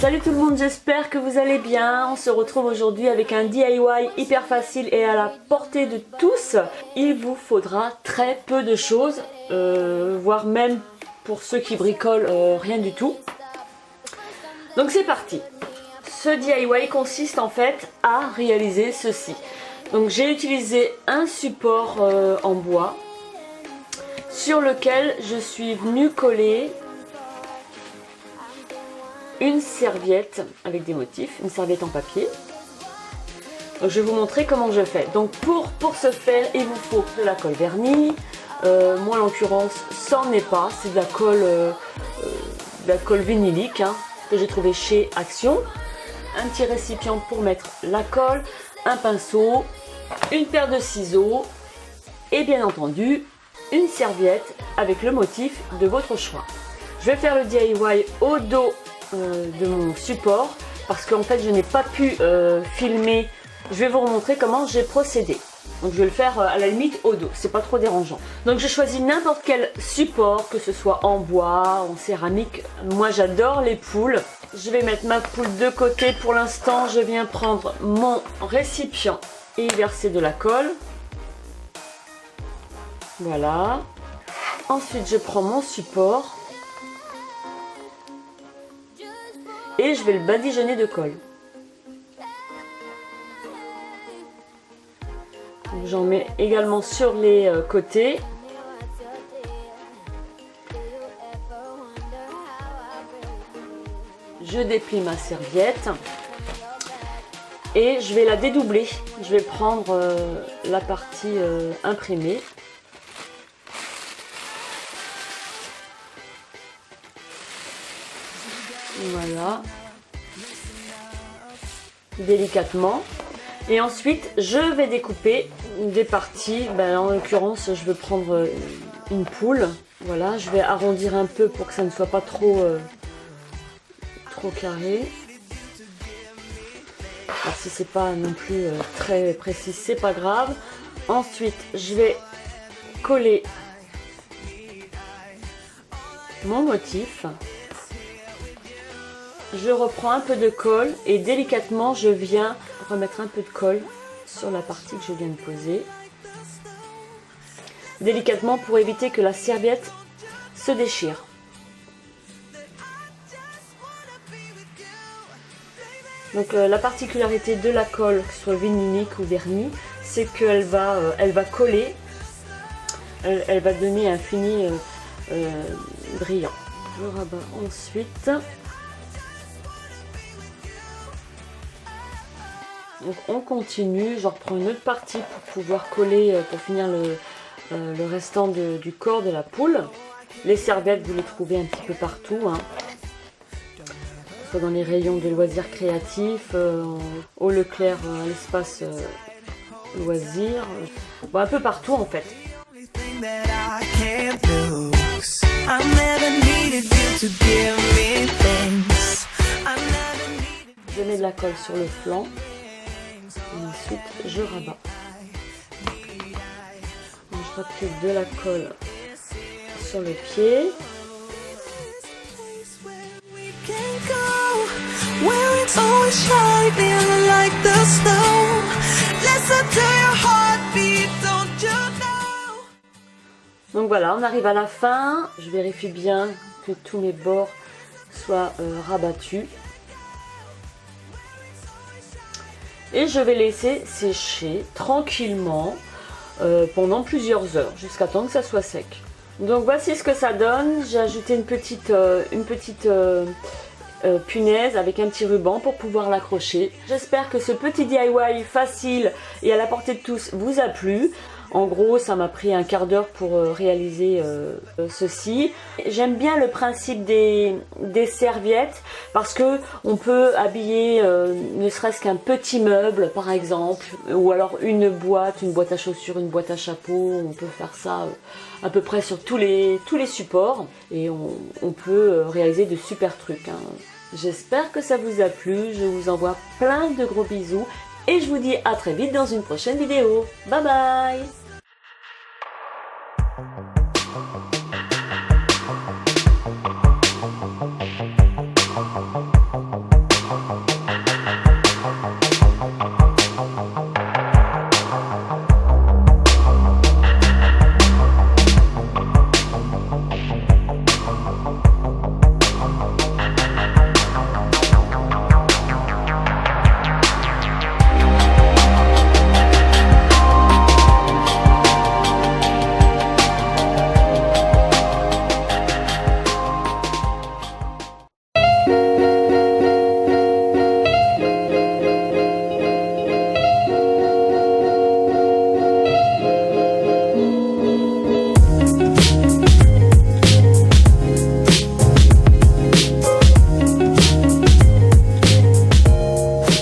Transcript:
Salut tout le monde, j'espère que vous allez bien. On se retrouve aujourd'hui avec un DIY hyper facile et à la portée de tous. Il vous faudra très peu de choses, voire même pour ceux qui bricolent rien du tout. Donc c'est parti. Ce DIY consiste en fait à réaliser ceci. Donc j'ai utilisé un support en bois sur lequel je suis venue coller une serviette avec des motifs, une serviette en papier. Donc, je vais vous montrer comment je fais. Donc pour ce faire, il vous faut de la colle vernie. Moi en l'occurrence, ça n'en est pas, c'est de la colle vinylique que j'ai trouvé chez Action. Un petit récipient pour mettre la colle, un pinceau, une paire de ciseaux et bien entendu une serviette avec le motif de votre choix. Je vais faire le DIY au dos de mon support parce qu'en fait je n'ai pas pu filmer. Je vais vous montrer comment j'ai procédé. Donc je vais le faire à la limite au dos, c'est pas trop dérangeant. Donc j'ai choisi n'importe quel support, que ce soit en bois, en céramique. Moi j'adore les poules. Je vais mettre ma poule de côté pour l'instant. Je viens prendre mon récipient et y verser de la colle. Voilà. Ensuite je prends mon support et je vais le badigeonner de colle. J'en mets également sur les côtés. Je déplie ma serviette et je vais la dédoubler. Je vais prendre la partie imprimée. Voilà, délicatement. Et ensuite, je vais découper des parties. En l'occurrence, je vais prendre une poule. Voilà, je vais arrondir un peu pour que ça ne soit pas trop carré. Alors, si c'est pas non plus très précis, c'est pas grave. Ensuite, je vais coller mon motif. Je reprends un peu de colle et délicatement je viens remettre un peu de colle sur la partie que je viens de poser. Délicatement pour éviter que la serviette se déchire. Donc la particularité de la colle, que ce soit vinylique ou vernis, c'est qu'elle va coller, elle va donner un fini brillant. Je rabats ensuite. Donc on continue, je reprends une autre partie pour pouvoir coller, pour finir le restant du corps de la poule. Les serviettes, vous les trouvez un petit peu partout, soit dans les rayons des loisirs créatifs, au Leclerc, à l'espace loisirs, un peu partout en fait. Je mets de la colle sur le flanc. Et ensuite, je rabats. Je rapplique de la colle sur le pied. Donc voilà, on arrive à la fin. Je vérifie bien que tous mes bords soient rabattus. Et je vais laisser sécher tranquillement pendant plusieurs heures, jusqu'à temps que ça soit sec. Donc voici ce que ça donne. J'ai ajouté une petite punaise avec un petit ruban pour pouvoir l'accrocher. J'espère que ce petit DIY facile et à la portée de tous vous a plu. En gros, ça m'a pris un quart d'heure pour réaliser ceci. J'aime bien le principe des serviettes parce que on peut habiller ne serait-ce qu'un petit meuble par exemple, ou alors une boîte à chaussures, une boîte à chapeau. On peut faire ça à peu près sur tous les supports et on peut réaliser de super trucs. J'espère que ça vous a plu. Je vous envoie plein de gros bisous et je vous dis à très vite dans une prochaine vidéo. Bye bye!